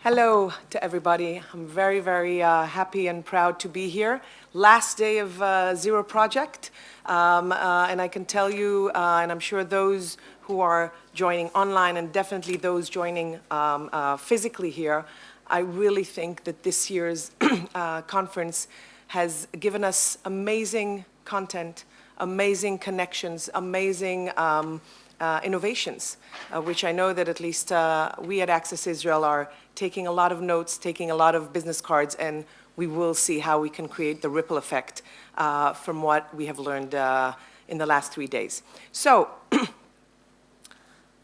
Hello to everybody. I'm very, very happy and proud to be here. Last day of Zero Project. And I can tell you, and I'm sure those who are joining online and definitely those joining physically here, I really think that this year's conference has given us amazing content, amazing connections, amazing innovations, which I know that at least we at Access Israel are taking a lot of notes, taking a lot of business cards, and we will see how we can create the ripple effect from what we have learned in the last 3 days. So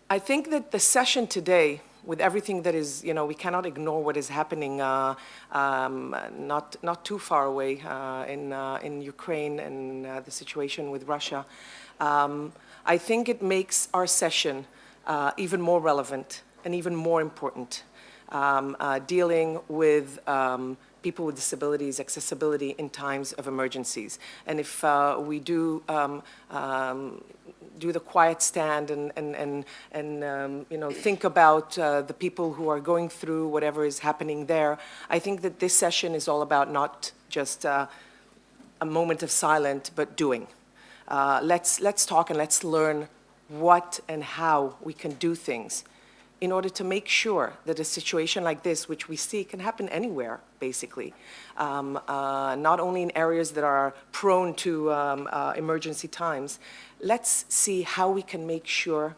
I think that the session today, with everything that is, we cannot ignore what is happening not too far away in Ukraine and the situation with Russia. I think it makes our session even more relevant and even more important, dealing with people with disabilities, accessibility in times of emergencies. And if we do the quiet stand and think about the people who are going through whatever is happening there, I think that this session is all about not just a moment of silence, but doing. Let's talk and let's learn what and how we can do things in order to make sure that a situation like this, which we see can happen anywhere, basically, not only in areas that are prone to emergency times, let's see how we can make sure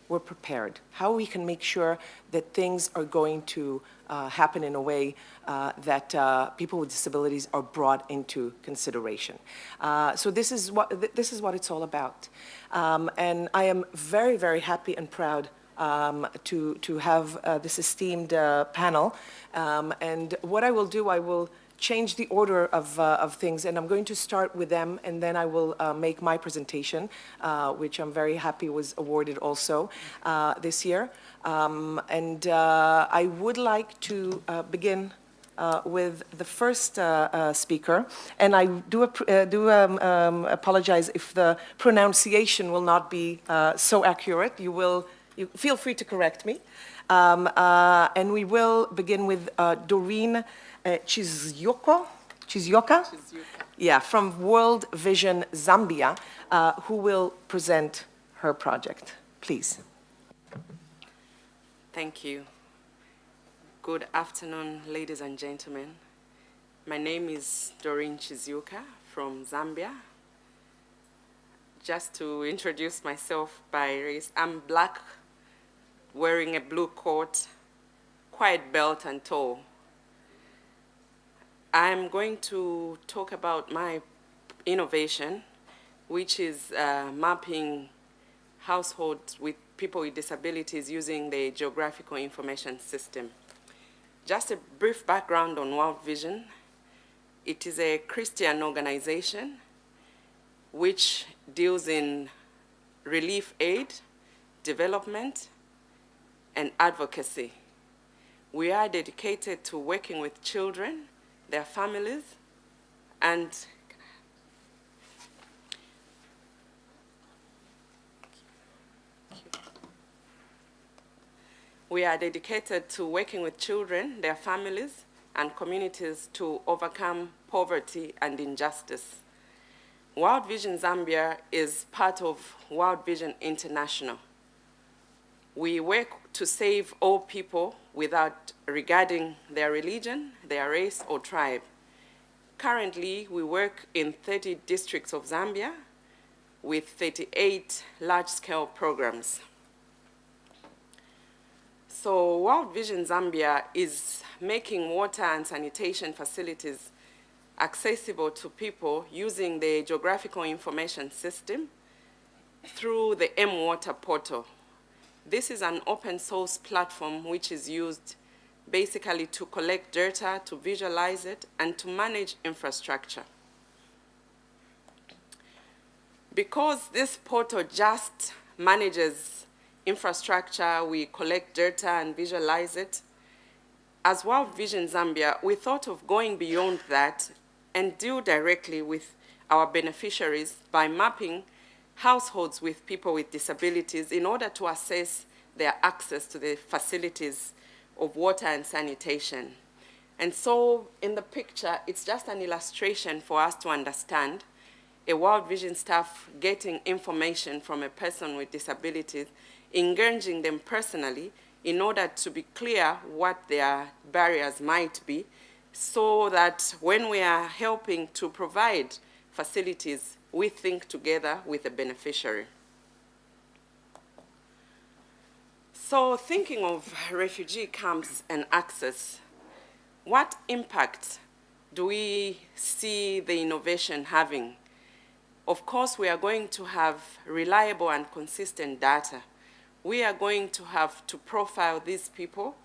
we're prepared, how we can make sure that things are going to happen in a way that people with disabilities are brought into consideration. So this is what it's all about. And I am very, very happy and proud to have this esteemed panel. And what I will do, I will change the order of things, and I'm going to start with them, and then I will make my presentation, which I'm very happy was awarded also this year. And I would like to begin with the first speaker, and I do apologize if the pronunciation will not be so accurate. You feel free to correct me. And we will begin with Doreen Chizyuka? Yeah, from World Vision Zambia, who will present her project. Please. Thank you. Good afternoon, ladies and gentlemen. My name is Doreen Chizyuka from Zambia. Just to introduce myself by race, I'm black, wearing a blue coat, quiet belt and tall. I'm going to talk about my innovation, which is mapping households with people with disabilities using the geographical information system. Just a brief background on World Vision. It is a Christian organization which deals in relief aid, development, and advocacy. We are dedicated to working with children, their families, and and communities to overcome poverty and injustice. World Vision Zambia is part of World Vision International. We work to save all people without regarding their religion, their race, or tribe. Currently, we work in 30 districts of Zambia with 38 large-scale programs. So World Vision Zambia is making water and sanitation facilities accessible to people using the geographical information system through the M-Water portal. This is an open source platform which is used basically to collect data, to visualize it, and to manage infrastructure. Because this portal just manages infrastructure, we collect data and visualize it, as World Vision Zambia, we thought of going beyond that and deal directly with our beneficiaries by mapping households with people with disabilities in order to assess their access to the facilities of water and sanitation. And so in the picture, it's just an illustration for us to understand a World Vision staff getting information from a person with disabilities, engaging them personally in order to be clear what their barriers might be, so that when we are helping to provide facilities, we think together with the beneficiary. So thinking of refugee camps and access, what impact do we see the innovation having? Of course, we are going to have reliable and consistent data. We are going to have to profile these people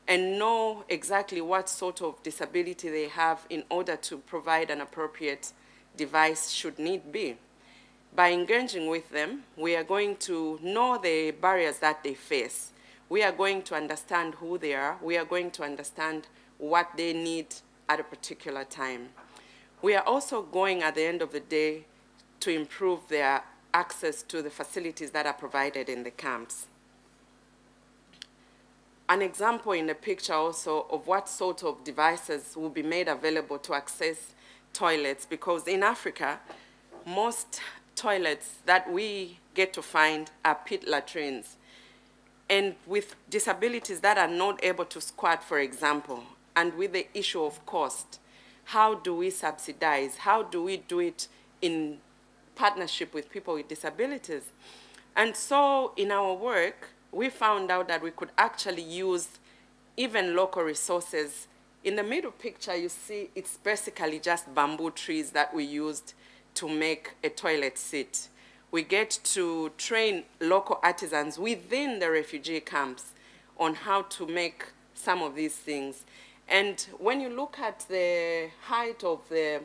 and know exactly what sort of disability they have in order to provide an appropriate device should need be. By engaging with them, we are going to know the barriers that they face. We are going to understand who they are. We are going to understand what they need at a particular time. We are also going, at the end of the day, to improve their access to the facilities that are provided in the camps. An example in the picture also of what sort of devices will be made available to access toilets, because in Africa, most toilets that we get to find are pit latrines. And with disabilities that are not able to squat, for example, and with the issue of cost, how do we subsidize? How do we do it in partnership with people with disabilities? And so in our work, we found out that we could actually use even local resources. In the middle picture, you see it's basically just bamboo trees that we used to make a toilet seat. We get to train local artisans within the refugee camps on how to make some of these things. And when you look at the height of the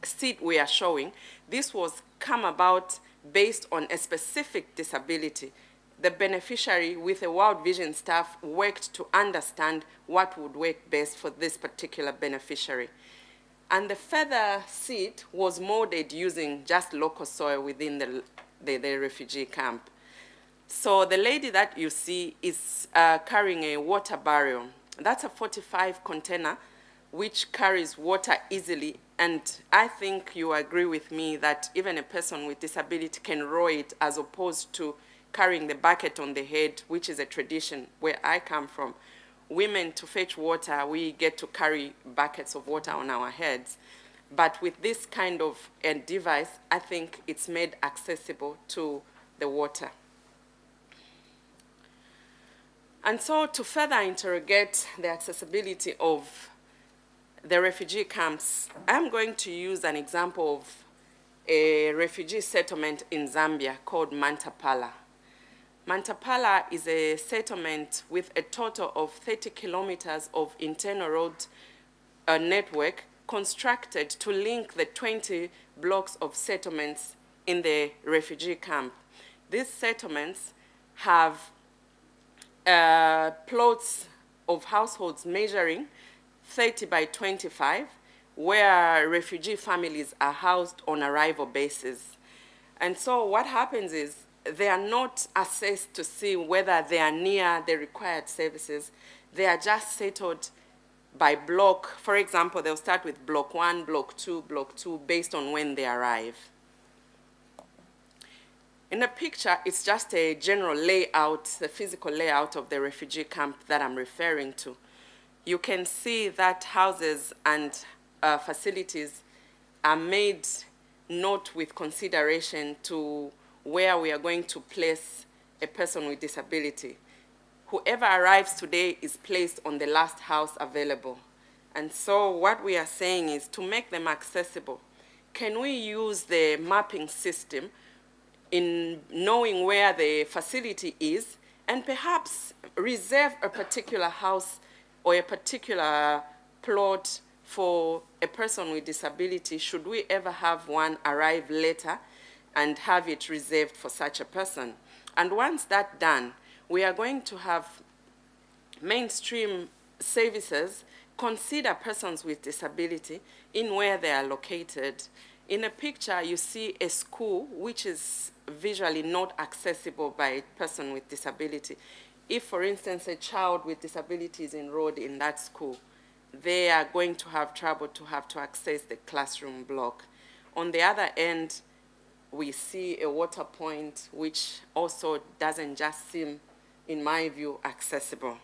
seat we are showing, this was come about based on a specific disability. The beneficiary with the World Vision staff worked to understand what would work best for this particular beneficiary. And the feather seat was molded using just local soil within the refugee camp. So the lady that you see is carrying a water barrel. That's a 45 container which carries water easily. And I think you agree with me that even a person with disability can row it, as opposed to carrying the bucket on the head, which is a tradition where I come from. Women, to fetch water, we get to carry buckets of water on our heads. But with this kind of a device, I think it's made accessible to the water. And so to further interrogate the accessibility of the refugee camps, I'm going to use an example of a refugee settlement in Zambia called Mantapala. Mantapala is a settlement with a total of 30 kilometers of internal road network constructed to link the 20 blocks of settlements in the refugee camp. These settlements have plots of households measuring 30 by 25, where refugee families are housed on arrival basis. And so what happens is they are not assessed to see whether they are near the required services. They are just settled by block. For example, they'll start with block 1, block 2, based on when they arrive. In the picture, it's just a general layout, the physical layout of the refugee camp that I'm referring to. You can see that houses and facilities are made not with consideration to where we are going to place a person with disability. Whoever arrives today is placed on the last house available. And so what we are saying is to make them accessible, can we use the mapping system in knowing where the facility is and perhaps reserve a particular house or a particular plot for a person with disability should we ever have one arrive later, and have it reserved for such a person. And once that's done, we are going to have mainstream services consider persons with disability in where they are located. In a picture, you see a school which is visually not accessible by a person with disability. if, for instance, a child with disabilities enrolled in that school, they are going to have trouble to have to access the classroom block. On the other end, we see a water point which also doesn't just seem, in my view, accessible.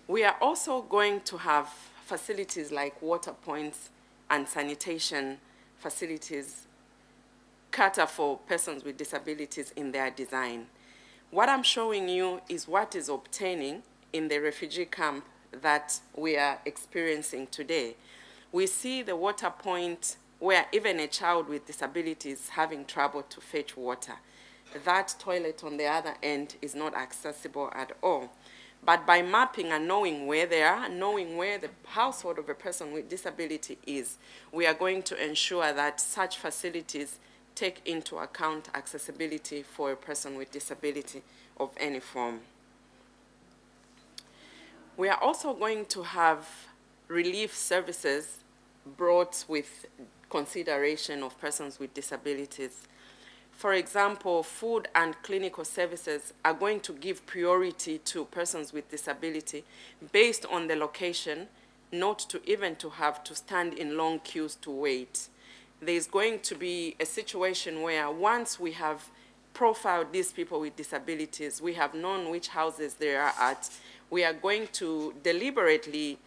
We are also going to have facilities like water points and sanitation facilities cater for persons with disabilities in their design. What I'm showing you is what is obtaining in the refugee camp that we are experiencing today. We see the water point where even a child with disabilities is having trouble to fetch water. That toilet on the other end is not accessible at all. But by mapping and knowing where they are, and knowing where the household of a person with disability is, we are going to ensure that such facilities take into account accessibility for a person with disability of any form. We are also going to have relief services brought with consideration of persons with disabilities. For example, food and clinical services are going to give priority to persons with disability based on the location, not to even to have to stand in long queues to wait. There's going to be a situation where once we have profiled these people with disabilities, we have known which houses they are at, we are going to deliberately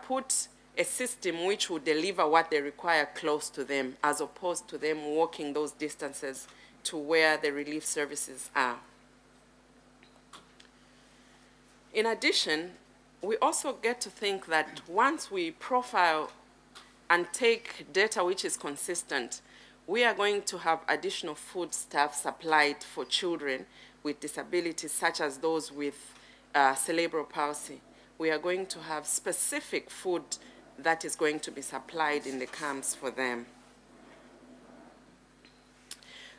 put a system which will deliver what they require close to them, as opposed to them walking those distances to where the relief services are. In addition, we also get to think that once we profile and take data which is consistent, we are going to have additional food stuff supplied for children with disabilities, such as those with cerebral palsy. We are going to have specific food that is going to be supplied in the camps for them.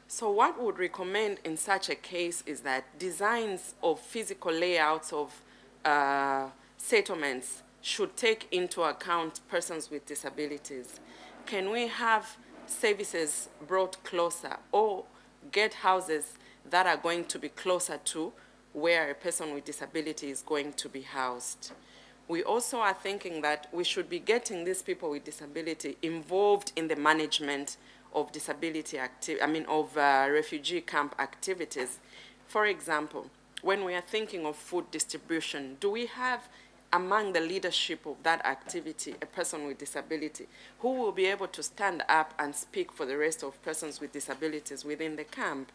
So what we would recommend in such a case is that designs of physical layouts of settlements should take into account persons with disabilities. Can we have services brought closer, or get houses that are going to be closer to where a person with disability is going to be housed? We also are thinking that we should be getting these people with disability involved in the management of disability refugee camp activities. For example, when we are thinking of food distribution, do we have among the leadership of that activity a person with disability who will be able to stand up and speak for the rest of persons with disabilities within the camp?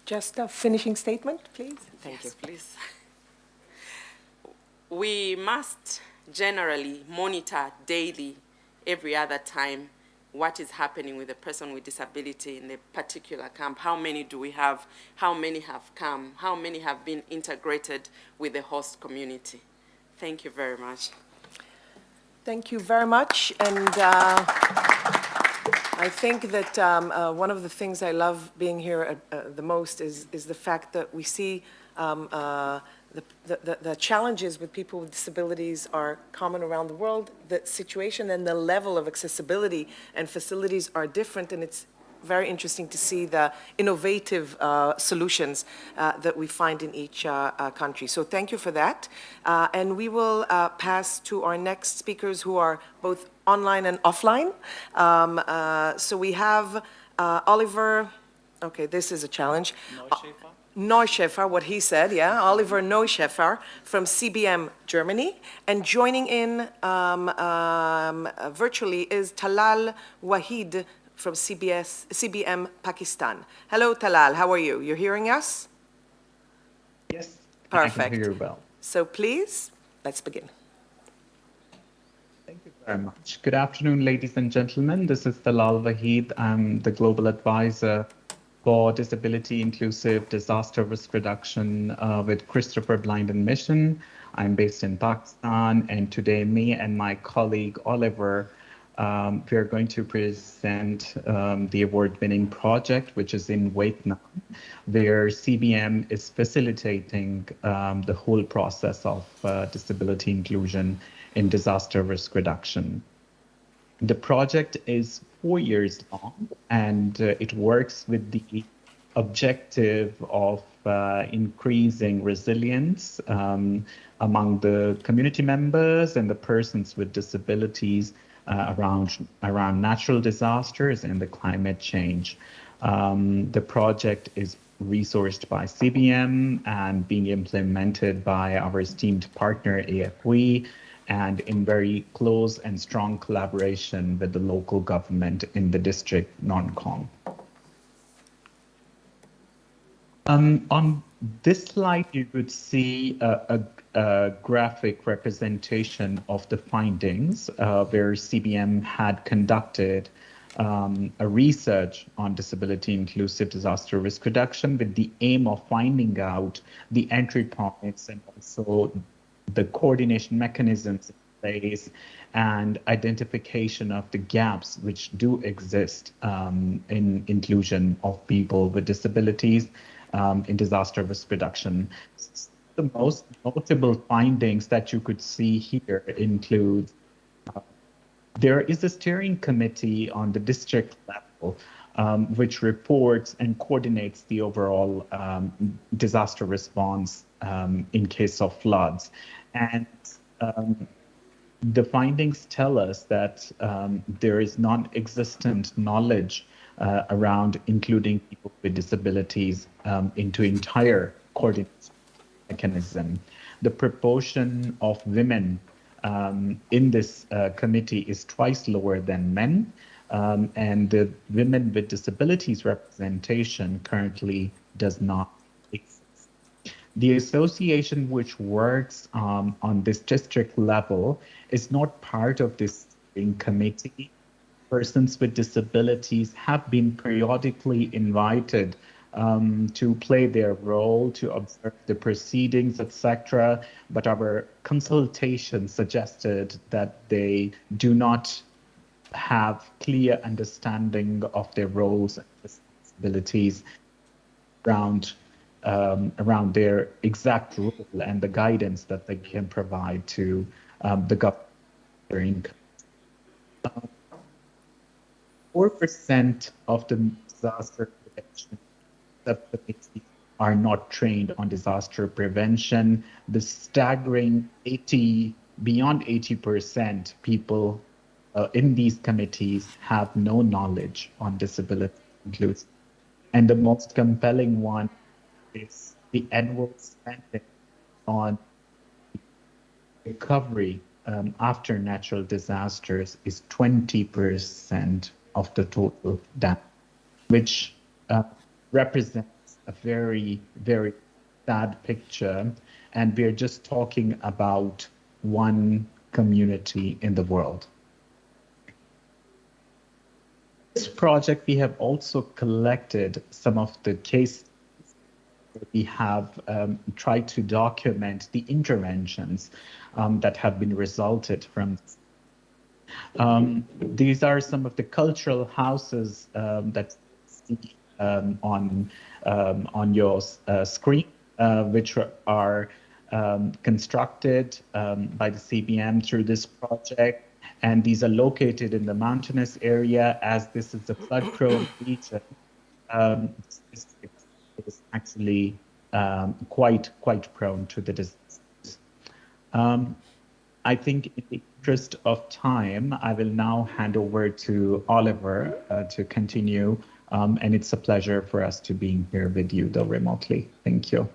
Just a finishing statement, please. Thank you. Yes, please. We must generally monitor daily, every other time, what is happening with a person with disability in the particular camp. How many do we have? How many have come? How many have been integrated with the host community? Thank you very much. Thank you very much. And I think that one of the things I love being here the most is the fact that we see the challenges with people with disabilities are common around the world. The situation and the level of accessibility and facilities are different, and it's very interesting to see the innovative solutions that we find in each country. So thank you for that. And we will pass to our next speakers, who are both online and offline. So we have Oliver, okay, this is a challenge. Neuschäfer, what he said, yeah, Oliver Neuschäfer from CBM Germany, and joining in virtually is Talal Waheed from CBM Pakistan. Hello, Talal, how are you? You're hearing us? Yes, perfect. I can hear you well. So please, let's begin. Thank you very much. Good afternoon, ladies and gentlemen. This is Talal Waheed. I'm the Global Advisor for Disability Inclusive Disaster Risk Reduction with Christopher Blind and Mission. I'm based in Pakistan, and today me and my colleague Oliver, we are going to present the award-winning project, which is in Vietnam, where CBM is facilitating the whole process of disability inclusion in disaster risk reduction. The project is 4 years long, and it works with the objective of increasing resilience among the community members and the persons with disabilities around natural disasters and the climate change. The project is resourced by CBM and being implemented by our esteemed partner AFWE, and in very close and strong collaboration with the local government in the district non-Com. On this slide, you could see a graphic representation of the findings where CBM had conducted a research on disability inclusive disaster risk reduction with the aim of finding out the entry points and also the coordination mechanisms in place and identification of the gaps which do exist in inclusion of people with disabilities in disaster risk reduction. The most notable findings that you could see here include there is a steering committee on the district level which reports and coordinates the overall disaster response in case of floods. And the findings tell us that there is non-existent knowledge around including people with disabilities into entire coordination mechanism. The proportion of women in this committee is twice lower than men, and the women with disabilities representation currently does not exist. The association which works on this district level is not part of this committee. Persons with disabilities have been periodically invited to play their role, to observe the proceedings, etc. But our consultation suggested that they do not have clear understanding of their roles and responsibilities around their exact role and the guidance that they can provide to the government. 4% of the disaster prevention subcommittees are not trained on disaster prevention. The staggering beyond 80% people in these committees have no knowledge on disability inclusion. And the most compelling one is the annual spending on recovery after natural disasters is 20% of the total damage, which represents a very, very sad picture. And we're just talking about one community in the world. This project, we have also collected some of the cases. We have tried to document the interventions that have been resulted from this. These are some of the cultural houses that you see on your screen, which are constructed by the CBM through this project. And these are located in the mountainous area. As this is a flood-prone region, this district is actually quite prone to the disasters. I think in the interest of time, I will now hand over to Oliver to continue. And it's a pleasure for us to be here with you, though remotely. Thank you.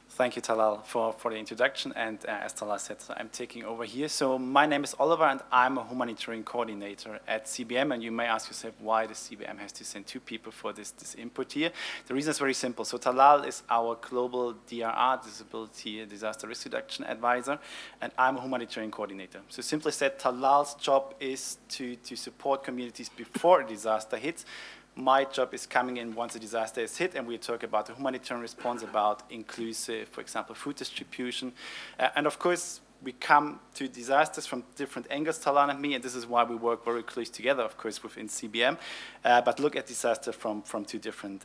Thank you, Talal, for the introduction. And as Talal said, I'm taking over here. So my name is Oliver, and I'm a humanitarian coordinator at CBM. And you may ask yourself why the CBM has to send two people for this input here. The reason is very simple. So Talal is our global DRR, Disability Disaster Risk Reduction Advisor, and I'm a humanitarian coordinator. So simply said, Talal's job is to support communities before a disaster hits. My job is coming in once a disaster is hit, and we talk about the humanitarian response, about inclusive, for example, food distribution. And of course, we come to disasters from different angles, Talal and me, and this is why we work very close together, of course, within CBM, but look at disaster from two different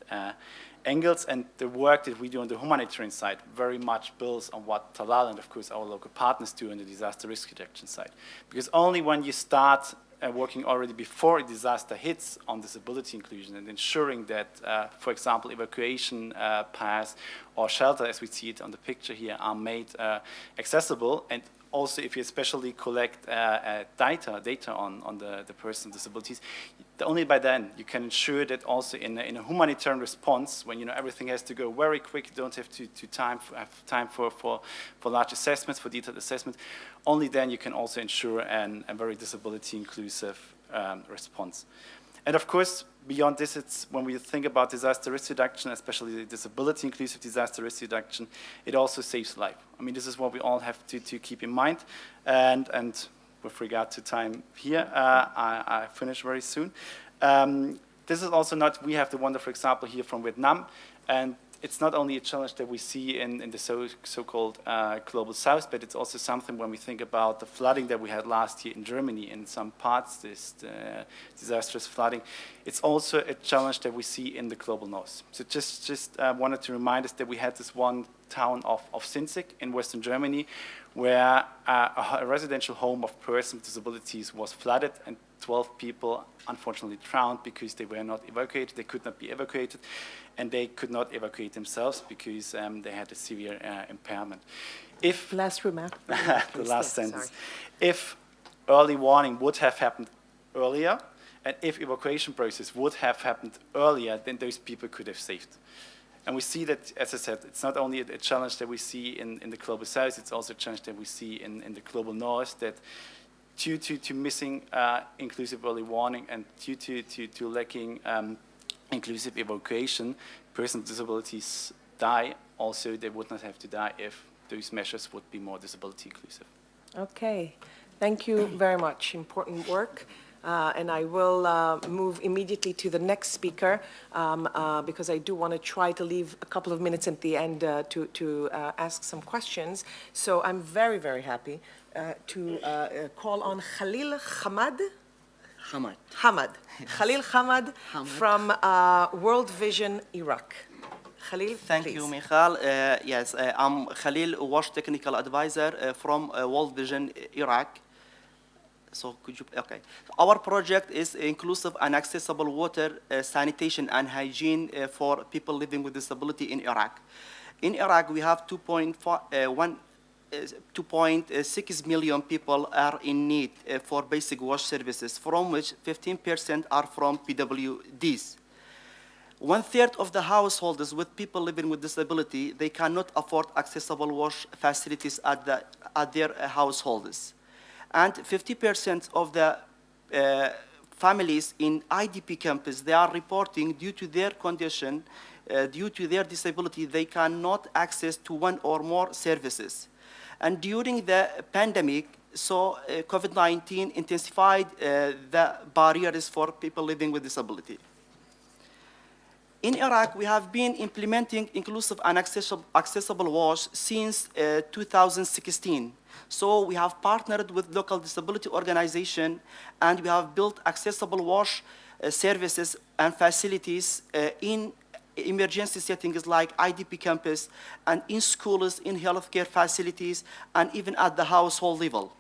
angles. And the work that we do on the humanitarian side very much builds on what Talal and, of course, our local partners do on the disaster risk reduction side. Because only when you start working already before a disaster hits on disability inclusion and ensuring that, for example, evacuation paths or shelter, as we see it on the picture here, are made accessible. And also, if you especially collect data on the person with disabilities, only by then you can ensure that also in a humanitarian response, when everything has to go very quick, you don't have have time for large assessments, for detailed assessments. Only then you can also ensure a very disability inclusive response. And of course, beyond this, it's when we think about disaster risk reduction, especially disability inclusive disaster risk reduction, it also saves life. I mean, this is what we all have to keep in mind. And with regard to time here, I finish very soon. This is also not, we have the wonderful example here from Vietnam, and it's not only a challenge that we see in the so-called global south, but it's also something when we think about the flooding that we had last year in Germany in some parts, this disastrous flooding. It's also a challenge that we see in the global north. So just wanted to remind us that we had this one town of Sinzig in Western Germany, where a residential home of persons with disabilities was flooded and 12 people unfortunately drowned because they were not evacuated. They could not be evacuated, and they could not evacuate themselves because they had a severe impairment. If Last remark. the last sentence. If early warning would have happened earlier, and if evacuation process would have happened earlier, then those people could have saved. And we see that, as I said, it's not only a challenge that we see in the global south, it's also a challenge that we see in the global north, that due to missing inclusive early warning and due to lacking inclusive evacuation, persons with disabilities die. Also, they would not have to die if those measures would be more disability inclusive. Okay, thank you very much. Important work. And I will move immediately to the next speaker because I do want to try to leave a couple of minutes at the end to ask some questions. So I'm very, very happy to call on Khalil Hamad. Hamad. Khalil Hamad from World Vision Iraq. Khalil, Thank please. you, Michal. Yes, I'm Khalil, WASH Technical Advisor from World Vision Iraq. So could you, okay. Our project is inclusive and accessible water, sanitation and hygiene for people living with disability in Iraq. In Iraq, we have 2.6 million people are in need for basic wash services, from which 15% are from PWDs. 1/3 of the householders with people living with disability, they cannot afford accessible wash facilities at their households. And 50% of the families in IDP campus, they are reporting due to their condition, due to their disability, they cannot access to one or more services. And during the pandemic, so COVID-19 intensified the barriers for people living with disability. In Iraq, we have been implementing inclusive and accessible WASH since 2016. So we have partnered with local disability organizations, and we have built accessible WASH services and facilities in emergency settings like IDP campus, and in schools, in healthcare facilities, and even at the household level.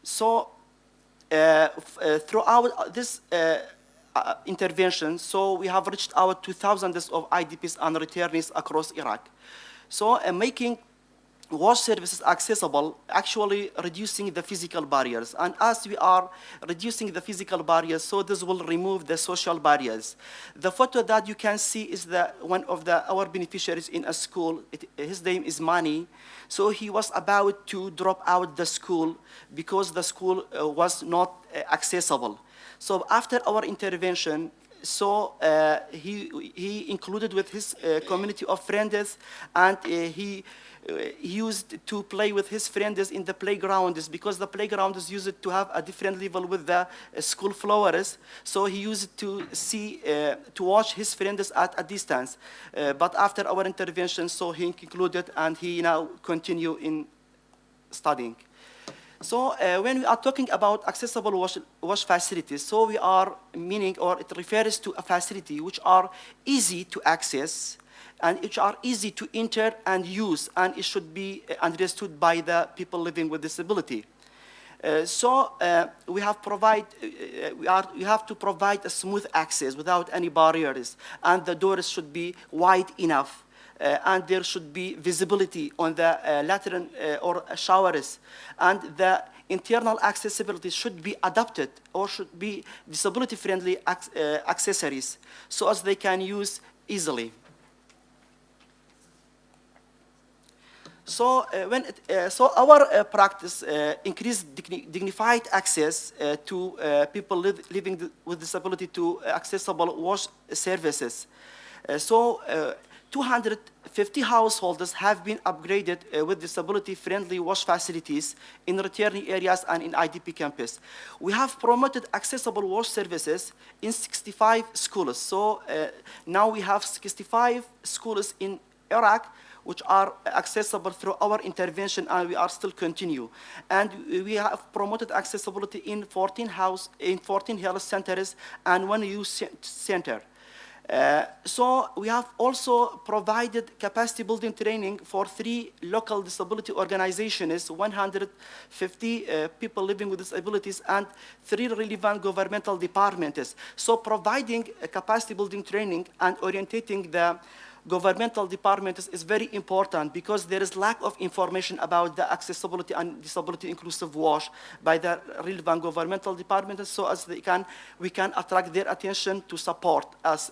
So throughout this intervention, so we have reached out to thousands of IDPs and returnees across Iraq. So making WASH services accessible, actually reducing the physical barriers. And as we are reducing the physical barriers, so this will remove the social barriers. The photo that you can see is one of our beneficiaries in a school. His name is Mani. So he was about to drop out the school because the school was not accessible. So after our intervention, so he included with his community of friends, and he used to play with his friends in the playgrounds, because the playgrounds used to have a different level with the school floors. So he used to to watch his friends at a distance. But after our intervention, so he concluded, and he now continue in studying. So when we are talking about accessible wash facilities, so we are meaning, or it refers to a facility which are easy to access and which are easy to enter and use, and it should be understood by the people living with disability. We have to provide a smooth access without any barriers, and the doors should be wide enough, and there should be visibility on the latrine or showers, and the internal accessibility should be adapted or should be disability-friendly accessories so as they can use easily. So, our practice increased dignified access to people living with disability to accessible wash services. 250 households have been upgraded with disability-friendly wash facilities in returning areas and in IDP campus. We have promoted accessible wash services in 65 schools. So now we have 65 schools in Iraq which are accessible through our intervention, and we are still continue. And we have promoted accessibility in 14 health centers and 1 youth center. So we have also provided capacity building training for 3 local disability organizations, 150 people living with disabilities, and 3 relevant governmental departments. So providing capacity building training and orientating the governmental departments is very important because there is lack of information about the accessibility and disability inclusive wash by the relevant governmental departments, so as we can attract their attention to support us.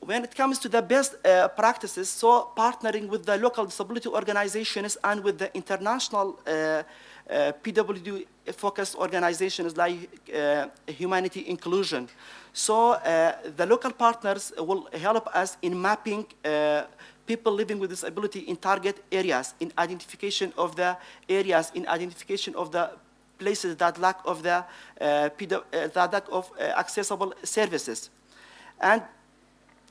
When it comes to the best practices, so partnering with the local disability organizations and with the international PWD-focused organizations like Humanity Inclusion. So the local partners will help us in mapping people living with disability in target areas, in identification of the areas, in identification of the places that lack of the accessible services. And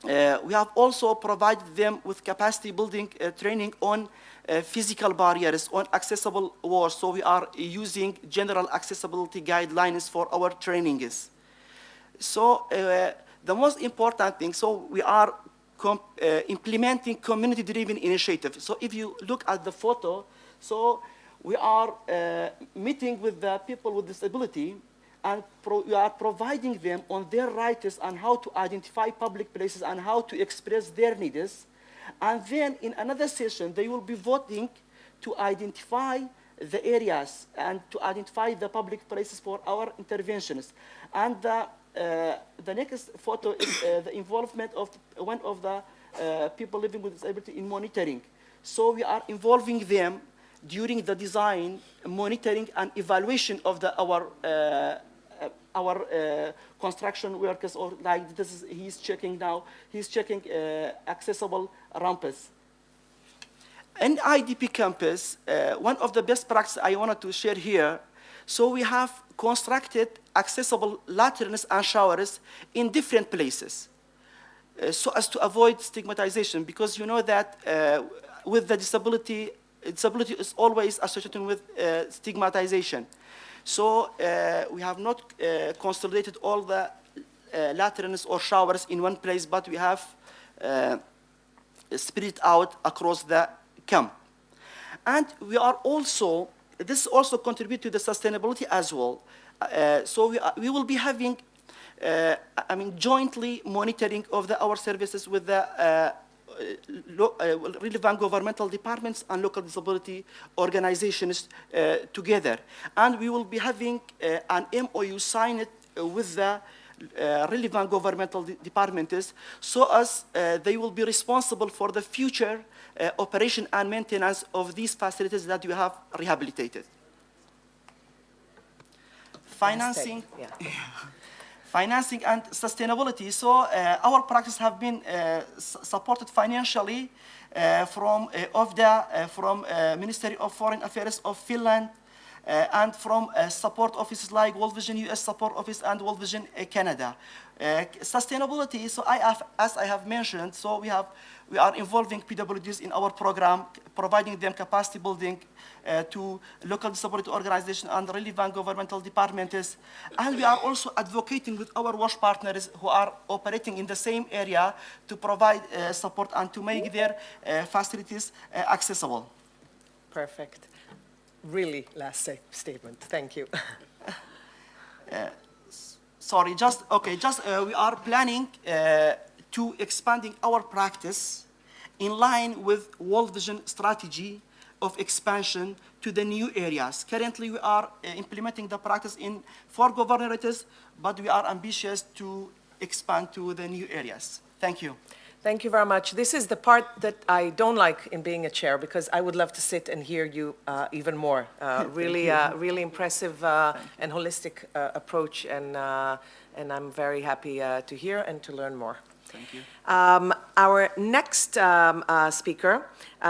we have also provided them with capacity building training on physical barriers, on accessible wash. So we are using general accessibility guidelines for our trainings. So the most important thing, so we are implementing community-driven initiatives. So if you look at the photo, so we are meeting with the people with disability, and we are providing them on their rights and how to identify public places and how to express their needs. And then in another session, they will be voting to identify the areas and to identify the public places for our interventions. And the next photo is the involvement of one of the people living with disability in monitoring. So we are involving them during the design, monitoring, and evaluation of our construction workers, or like this is, he's checking accessible ramps. In IDP campus, one of the best practices I wanted to share here, so we have constructed accessible latrines and showers in different places so as to avoid stigmatization, because you know that with the disability is always associated with stigmatization. So we have not consolidated all the latrines or showers in one place, but we have spread it out across the camp. And we are also, this also contributes to the sustainability as well. So we will be having, jointly monitoring of our services with the relevant governmental departments and local disability organizations together. And we will be having an MOU signed with the relevant governmental departments, so as they will be responsible for the future operation and maintenance of these facilities that we have rehabilitated. Financing. Yeah. Financing and sustainability. So our practice have been supported financially from OFDA, from Ministry of Foreign Affairs of Finland, and from support offices like World Vision US Support Office and World Vision Canada. Sustainability, so as I have mentioned, so we are involving PWDs in our program, providing them capacity building to local disability organizations and relevant governmental departments. And we are also advocating with our WASH partners who are operating in the same area to provide support and to make their facilities accessible. Perfect. Really last statement. Thank you. Sorry, we are planning to expanding our practice in line with World Vision strategy of expansion to the new areas. Currently, we are implementing the practice in 4 governorates, but we are ambitious to expand to the new areas. Thank you. Thank you very much. This is the part that I don't like in being a chair, because I would love to sit and hear you even more. Really impressive and holistic approach, and I'm very happy to hear and to learn more. Thank you. Our next speaker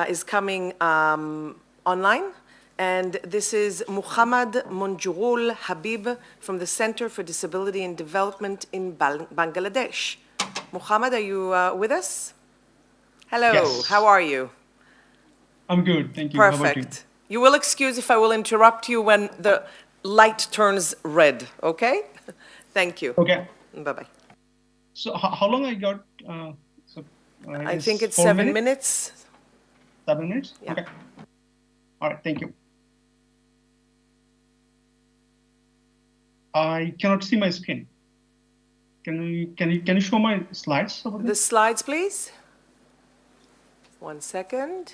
is coming online, and this is Mohammad Monjurul Habib from the Center for Disability and Development in Bangladesh. Mohammad, are you with us? Hello, Yes. how are you? I'm good, thank you. How about you? Perfect. You will excuse if I will interrupt you when the light turns red, okay? Thank you. Okay. Bye-bye. So how long I got? I think it's 4 7 minutes. 7 minutes? Yeah. Okay. All right, thank you. I cannot see my screen. Can you show my slides over there? The slides, please. 1 second.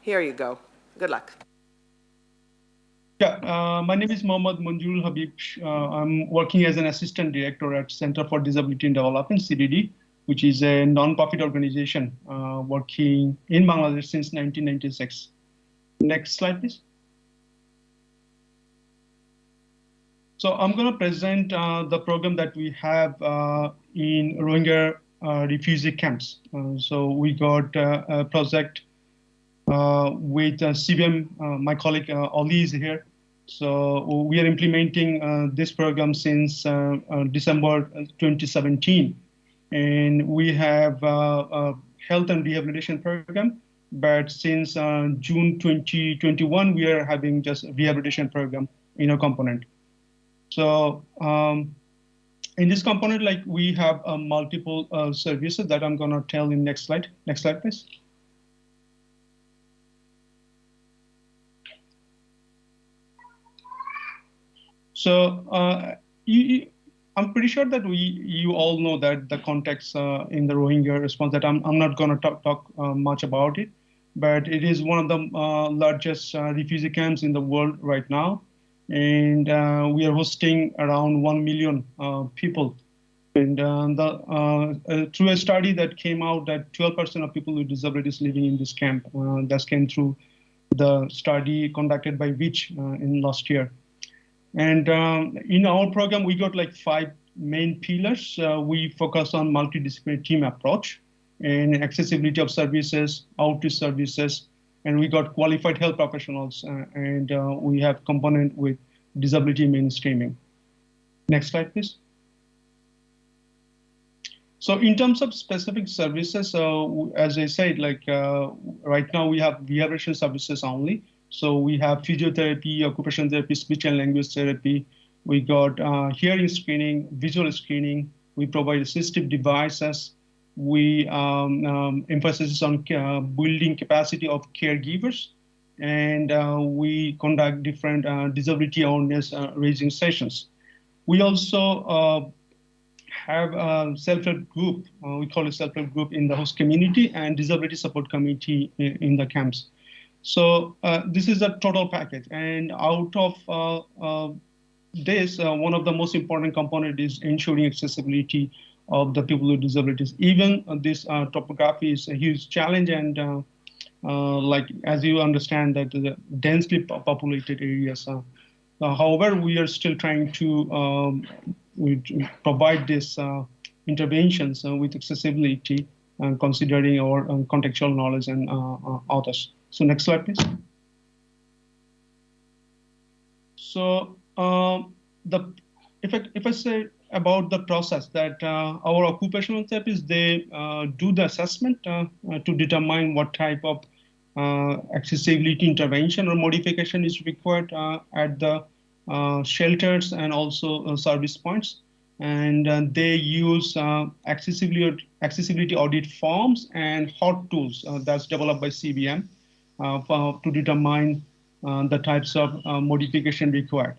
Here you go. Good luck. Yeah, my name is Mohammad Monjurul Habib. I'm working as an assistant director at Center for Disability and Development, CDD, which is a non-profit organization working in Bangladesh since 1996. Next slide, please. So I'm going to present the program that we have in Rohingya refugee camps. So we got a project with CBM. My colleague Oli is here. So we are implementing this program since December 2017. And we have a health and rehabilitation program. But since June 2021, we are having just a rehabilitation program in a component. So in this component, like we have multiple services that I'm going to tell in next slide. Next slide, please. So I'm pretty sure that you all know that the context in the Rohingya response, that I'm not going to talk much about it, but it is one of the largest refugee camps in the world right now. And we are hosting around 1 million people. And through a study that came out that 12% of people with disabilities living in this camp, that came through the study conducted by Which in last year. And in our program, we got like 5 main pillars. We focus on multidisciplinary team approach and accessibility of services, outreach services, and we got qualified health professionals, and we have component with disability mainstreaming. Next slide, please. So in terms of specific services, as I said, like right now we have rehabilitation services only. So we have physiotherapy, occupational therapy, speech and language therapy. We got hearing screening, visual screening. We provide assistive devices. We emphasis on building capacity of caregivers, and we conduct different disability awareness raising sessions. We also have a self-help group. We call it self-help group in the host community and disability support committee in the camps. So this is a total package, and out of this, one of the most important component is ensuring accessibility of the people with disabilities. Even this topography is a huge challenge, and like as you understand that the densely populated areas. However, we are still trying to provide these interventions with accessibility, considering our contextual knowledge and others. So next slide, please. So if I say about the process that our occupational therapists, they do the assessment to determine what type of accessibility intervention or modification is required at the shelters and also service points. and they use accessibility audit forms and hot tools that's developed by CBM to determine the types of modification required.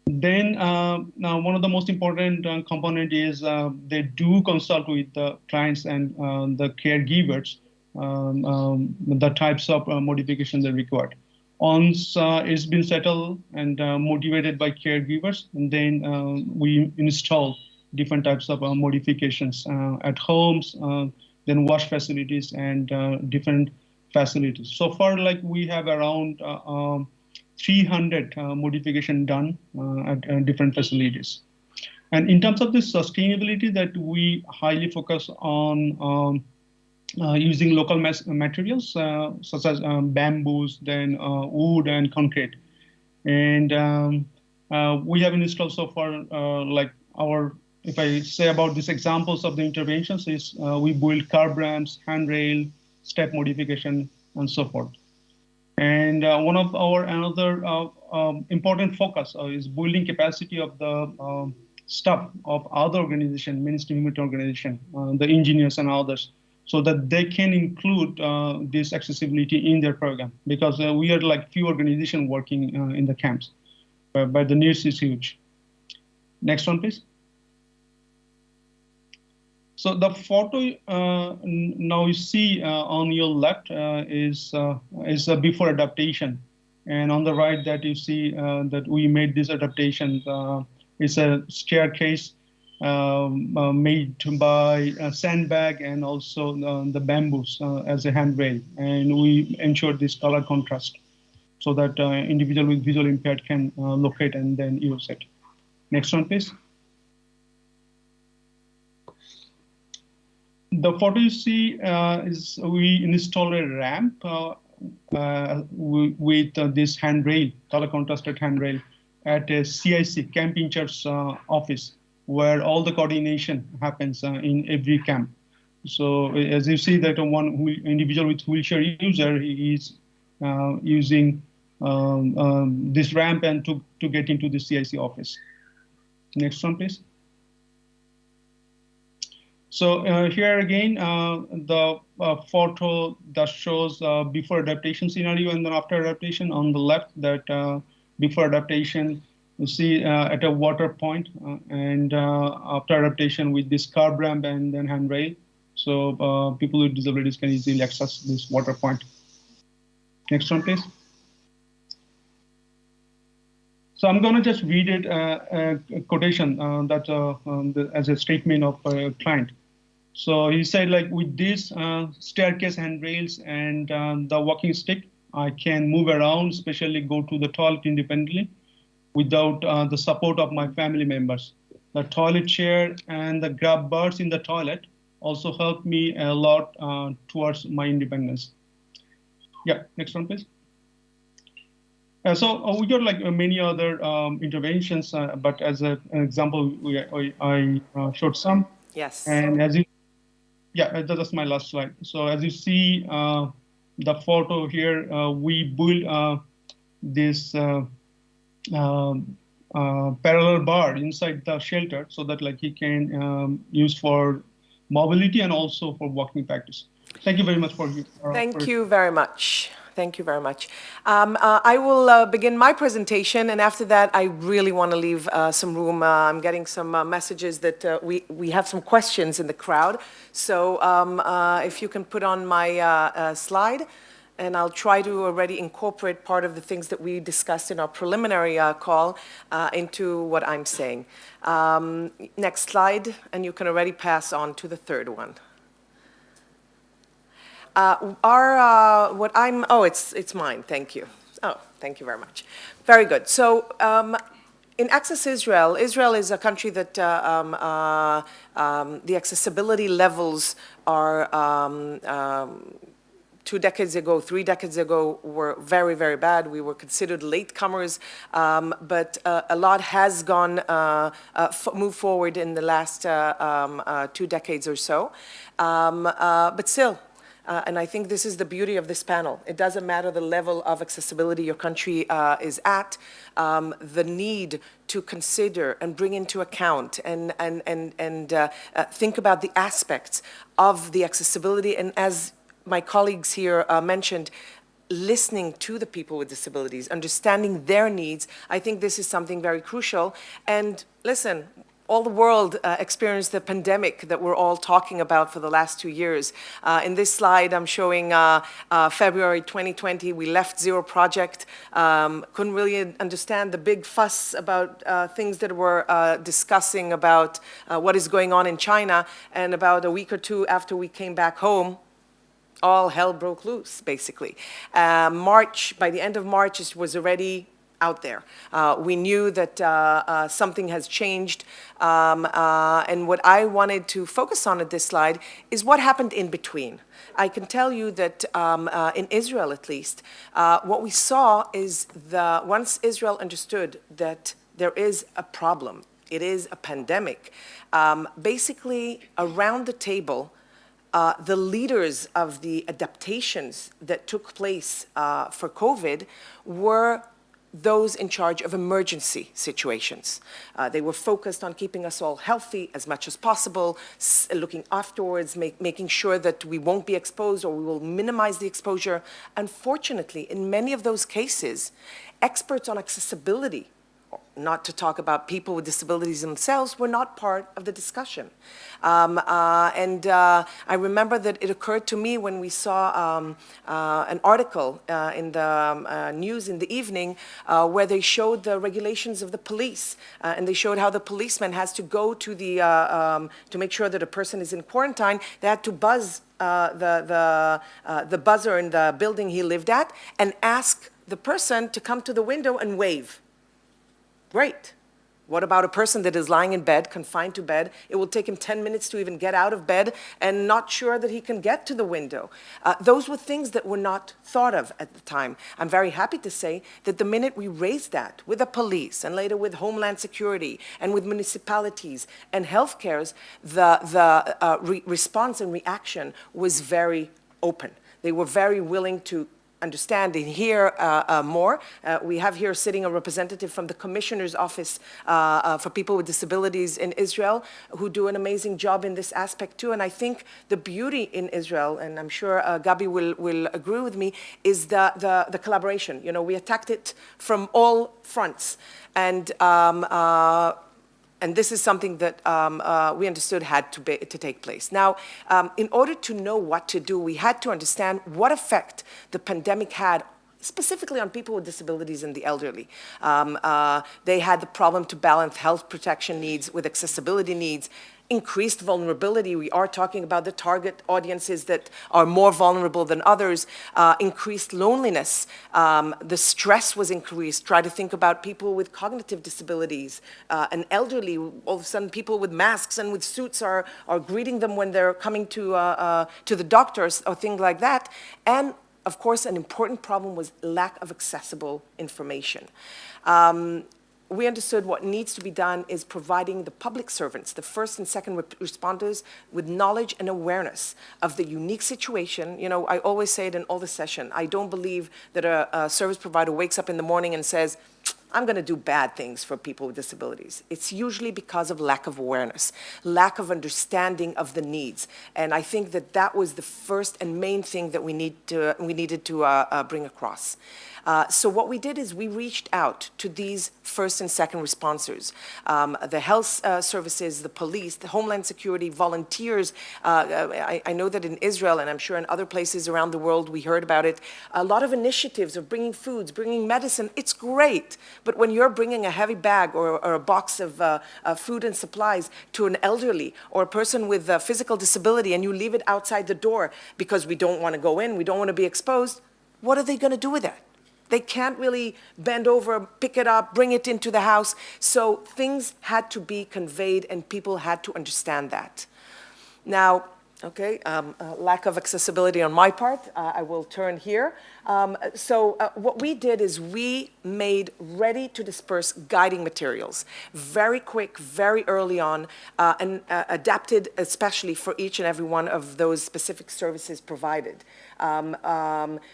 Then now one of the most important component is they do consult with the clients and the caregivers the types of modifications they required. Once it's been settled and motivated by caregivers, and then we install different types of modifications at homes, then wash facilities and different facilities. So far, like we have around 300 modification done at different facilities. And in terms of the sustainability, that we highly focus on using local materials such as bamboos, then wood and concrete. And we have installed so far like if I say about these examples of the interventions is we build curb ramps, handrail, step modification, and so forth. And one of our another important focus is building capacity of the staff of other organization, mainstream organization, the engineers and others, so that they can include this accessibility in their program, because we are like few organizations working in the camps, but the needs is huge. Next one, please. So the photo now you see on your left is a before adaptation, and on the right that you see that we made this adaptation. It's a staircase made by a sandbag and also the bamboos as a handrail, and we ensure this color contrast so that individual with visual impaired can locate and then use it. Next one, please. The photo you see is we install a ramp with this handrail, color contrasted handrail, at a CIC, Camp in Charge office, where all the coordination happens in every camp. So as you see that one individual with wheelchair user, he is using this ramp and to get into the CIC office. Next one, please. So here again, the photo that shows before adaptation scenario and then after adaptation. On the left, that before adaptation, you see at a water point, and after adaptation with this curb ramp and then handrail. So people with disabilities can easily access this water point. Next one, please. So I'm going to just read it a quotation that as a statement of a client. So he said, like, with this staircase handrails and the walking stick, I can move around, especially go to the toilet independently without the support of my family members. The toilet chair and the grab bars in the toilet also help me a lot towards my independence. Yeah, next one, please. So we got like many other interventions, but as an example, I showed some. Yes. And as you, yeah, that's my last slide. So as you see the photo here, we built this parallel bar inside the shelter so that like he can use for mobility and also for walking practice. Thank you very much for Thank you very much. Thank you very much. I will begin my presentation, and after that, I really want to leave some room. I'm getting some messages that we have some questions in the crowd. So if you can put on my slide, and I'll try to already incorporate part of the things that we discussed in our preliminary call into what I'm saying. Next slide, and you can already pass on to the third one. It's mine, thank you. Oh, thank you very much. Very good. So in Access Israel, Israel is a country that the accessibility levels are 2 decades ago, 3 decades ago, were very, very bad. We were considered latecomers, but a lot has moved forward in the last 2 decades or so. But still, And I think this is the beauty of this panel. It doesn't matter the level of accessibility your country is at, the need to consider and bring into account and think about the aspects of the accessibility, and as my colleagues here mentioned, listening to the people with disabilities, understanding their needs. I think this is something very crucial. And listen, all the world experienced the pandemic that we're all talking about for the last 2 years. In this slide, I'm showing February 2020, we left Zero Project. Couldn't really understand the big fuss about things that we're discussing about what is going on in China. And about a week or two after we came back home, all hell broke loose, basically. By the end of March, it was already out there. We knew that something has changed, and what I wanted to focus on at this slide is what happened in between. I can tell you that in Israel, at least, what we saw is once Israel understood that there is a problem, it is a pandemic, basically around the table, the leaders of the adaptations that took place for COVID were those in charge of emergency situations. They were focused on keeping us all healthy as much as possible, looking afterwards, making sure that we won't be exposed or we will minimize the exposure. Unfortunately, in many of those cases, experts on accessibility, not to talk about people with disabilities themselves, were not part of the discussion. I remember that it occurred to me when we saw an article in the news in the evening where they showed the regulations of the police, and they showed how the policeman has to go to to make sure that a person is in quarantine. They had to buzz the buzzer in the building he lived at and ask the person to come to the window and wave. Great. What about a person that is lying in bed, confined to bed? It will take him 10 minutes to even get out of bed and not sure that he can get to the window. Those were things that were not thought of at the time. I'm very happy to say that the minute we raised that with the police and later with Homeland Security and with municipalities and healthcares, the response and reaction was very open. They were very willing to understand and hear more. We have here sitting a representative from the Commissioner's Office for People with Disabilities in Israel, who do an amazing job in this aspect too. And I think the beauty in Israel, and I'm sure Gabi will agree with me, is the collaboration. You know, we attacked it from all fronts. And this is something that we understood had to take place. Now, in order to know what to do, we had to understand what effect the pandemic had specifically on people with disabilities and the elderly. They had the problem to balance health protection needs with accessibility needs, increased vulnerability. We are talking about the target audiences that are more vulnerable than others, increased loneliness. The stress was increased. Try to think about people with cognitive disabilities and elderly. All of a sudden, people with masks and with suits are greeting them when they're coming to the doctors or things like that. And of course, an important problem was lack of accessible information. We understood what needs to be done is providing the public servants, the first and second responders, with knowledge and awareness of the unique situation. You know, I always say it in all the session. I don't believe that a service provider wakes up in the morning and says, I'm going to do bad things for people with disabilities. It's usually because of lack of awareness, lack of understanding of the needs. And I think that that was the first and main thing that we needed to bring across. So what we did is we reached out to these first and second responders, the health services, the police, the Homeland Security, volunteers. I know that in Israel, and I'm sure in other places around the world, we heard about it, a lot of initiatives of bringing foods, bringing medicine. It's great. But when you're bringing a heavy bag or a box of food and supplies to an elderly or a person with a physical disability and you leave it outside the door because we don't want to go in, we don't want to be exposed, what are they going to do with that? They can't really bend over, pick it up, bring it into the house. So things had to be conveyed and people had to understand that. Now, Okay, lack of accessibility on my part. I will turn here. What we did is we made ready to disperse guiding materials, very quick, very early on, and adapted especially for each and every one of those specific services provided.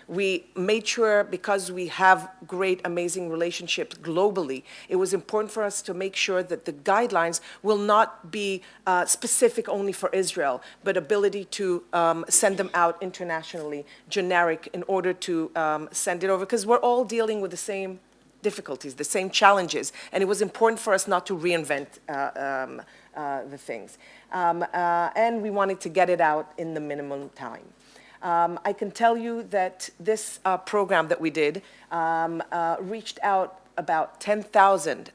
We made sure, because we have great, amazing relationships globally, it was important for us to make sure that the guidelines will not be specific only for Israel, but ability to send them out internationally, generic, in order to send it over, because we're all dealing with the same difficulties, the same challenges, and it was important for us not to reinvent the things. And we wanted to get it out in the minimum time. I can tell you that this program that we did reached out about 10,000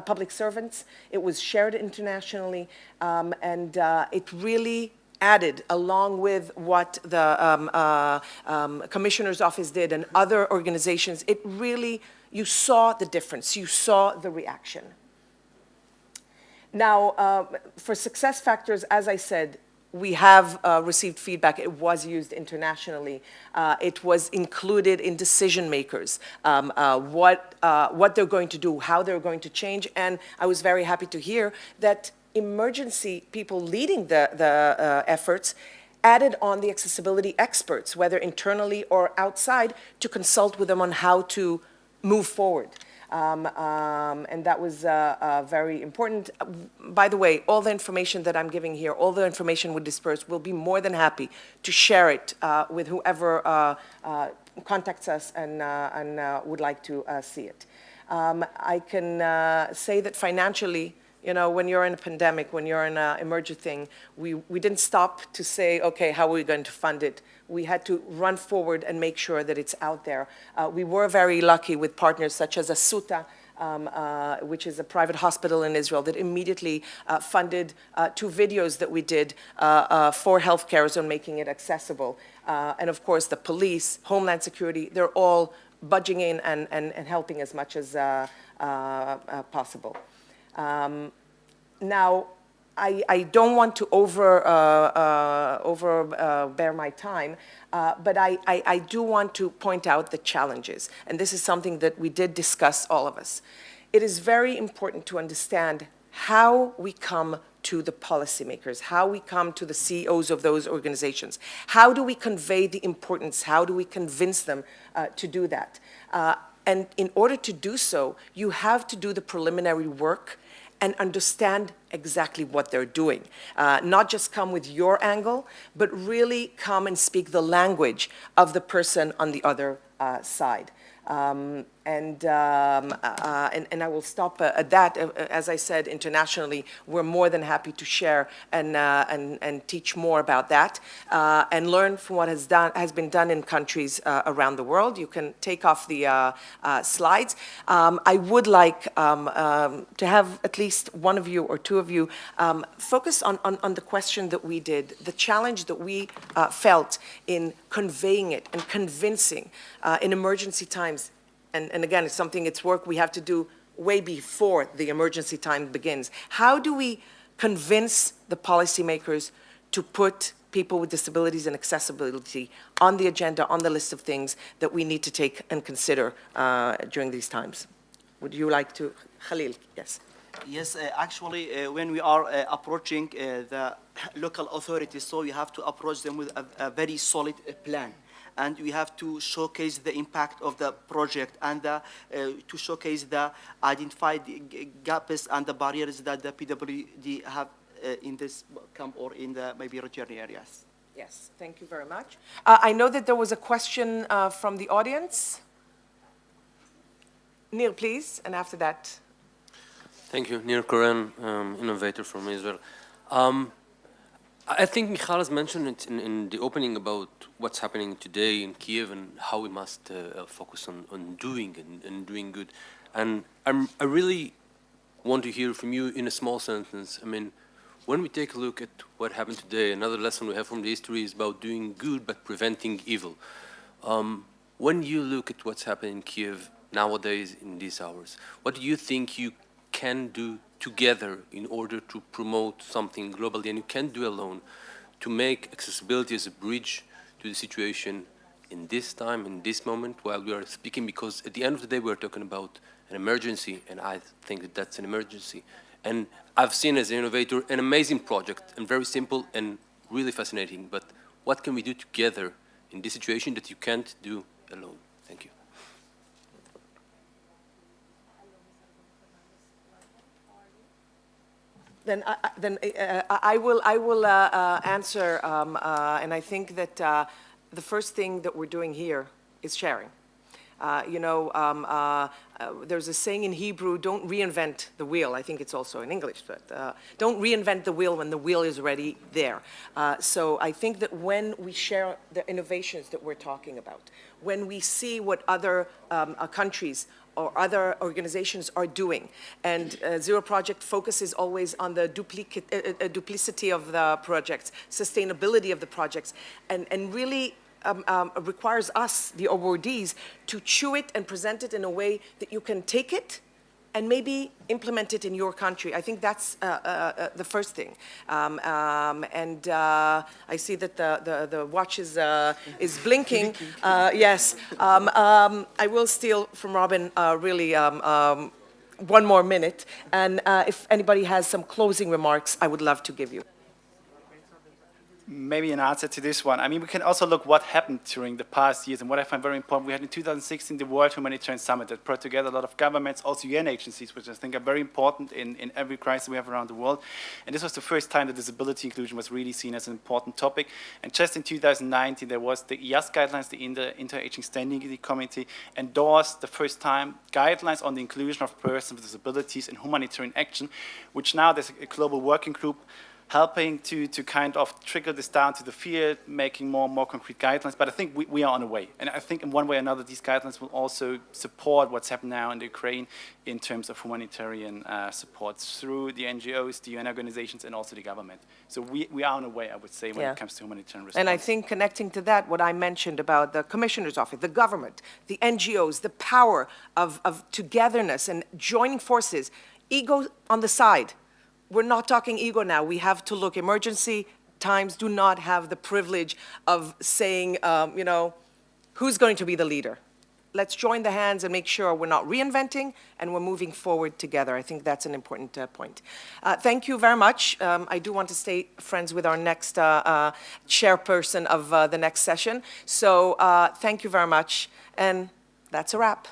public servants. It was shared internationally, and it really added, along with what the Commissioner's Office did and other organizations, it really, you saw the difference, you saw the reaction. Now, for success factors, as I said, we have received feedback. It was used internationally. It was included in decision makers, what they're going to do, how they're going to change. And I was very happy to hear that emergency people leading the efforts added on the accessibility experts, whether internally or outside, to consult with them on how to move forward. And that was very important. By the way, all the information that I'm giving here, all the information we disperse, we'll be more than happy to share it with whoever contacts us and would like to see it. I can say that financially, you know, when you're in a pandemic, when you're in an emergency thing, we didn't stop to say, okay, how are we going to fund it? We had to run forward and make sure that it's out there. We were very lucky with partners such as Asuta, which is a private hospital in Israel, that immediately funded 2 videos that we did for healthcare on making it accessible. And of course, the police, Homeland Security, they're all budging in and helping as much as possible. Now, I don't want to bear my time, but I do want to point out the challenges. And this is something that we did discuss, all of us. It is very important to understand how we come to the policymakers, how we come to the CEOs of those organizations. How do we convey the importance? How do we convince them to do that? And in order to do so, you have to do the preliminary work and understand exactly what they're doing. Not just come with your angle, but really come and speak the language of the person on the other side. And I will stop at that. As I said, internationally, we're more than happy to share and teach more about that and learn from what has been done in countries around the world. You can take off the slides. I would like to have at least one of you or 2 of you focus on the question that we did, the challenge that we felt in conveying it and convincing in emergency times. And again, it's work we have to do way before the emergency time begins. How do we convince the policymakers to put people with disabilities and accessibility on the agenda, on the list of things that we need to take and consider during these times? Would you like to, Khalil? Yes. Yes, actually, when we are approaching the local authorities, so you have to approach them with a very solid plan. And we have to showcase the impact of the project and to showcase the identified gaps and the barriers that the PWD have in this camp or in the maybe returning areas. Yes, thank you very much. I know that there was a question from the audience. Neil, please, and after that. Thank you. Nir Koren, innovator from Israel. I think Michal has mentioned it in the opening about what's happening today in Kiev and how we must focus on doing and doing good. And I really want to hear from you in a small sentence. I mean, when we take a look at what happened today, another lesson we have from the history is about doing good but preventing evil. When you look at what's happening in Kiev nowadays in these hours, what do you think you can do together in order to promote something globally, and you can't do alone, to make accessibility as a bridge to the situation in this time, in this moment, while we are speaking, because at the end of the day, we're talking about an emergency, and I think that that's an emergency. And I've seen as an innovator an amazing project, and very simple and really fascinating, but what can we do together in this situation that you can't do alone? Thank you. I will answer, and I think that the first thing that we're doing here is sharing. There's a saying in Hebrew, don't reinvent the wheel. I think it's also in English, but don't reinvent the wheel when the wheel is already there. So I think that when we share the innovations that we're talking about, when we see what other countries or other organizations are doing, and Zero Project focuses always on the duplicity of the projects, sustainability of the projects, and really requires us, the awardees, to chew it and present it in a way that you can take it and maybe implement it in your country. I think that's the first thing. I see that the watch is blinking. Yes. I will steal from Robin really one more minute. And if anybody has some closing remarks, I would love to give you. Maybe an answer to this one. I mean, we can also look what happened during the past years, and what I find very important, we had in 2016 the World Humanitarian Summit that brought together a lot of governments, also UN agencies, which I think are very important in every crisis we have around the world. And this was the first time that disability inclusion was really seen as an important topic. And just in 2019, there was the IAS guidelines, the Interagency Standing Committee, endorsed the first time guidelines on the inclusion of persons with disabilities in humanitarian action, which now there's a global working group helping to kind of trickle this down to the field, making more concrete guidelines. But I think we are on the way. And I think in one way or another, these guidelines will also support what's happened now in the Ukraine in terms of humanitarian support through the NGOs, the UN organizations, and also the government. So we are on the way, I would say, when it comes to humanitarian response. And I think connecting to that, what I mentioned about the Commissioner's Office, the government, the NGOs, the power of togetherness and joining forces, ego on the side. We're not talking ego now. We have to look. Emergency times do not have the privilege of saying, who's going to be the leader. Let's join the hands and make sure we're not reinventing and we're moving forward together. I think that's an important point. Thank you very much. I do want to stay friends with our next chairperson of the next session. So thank you very much. And that's a wrap.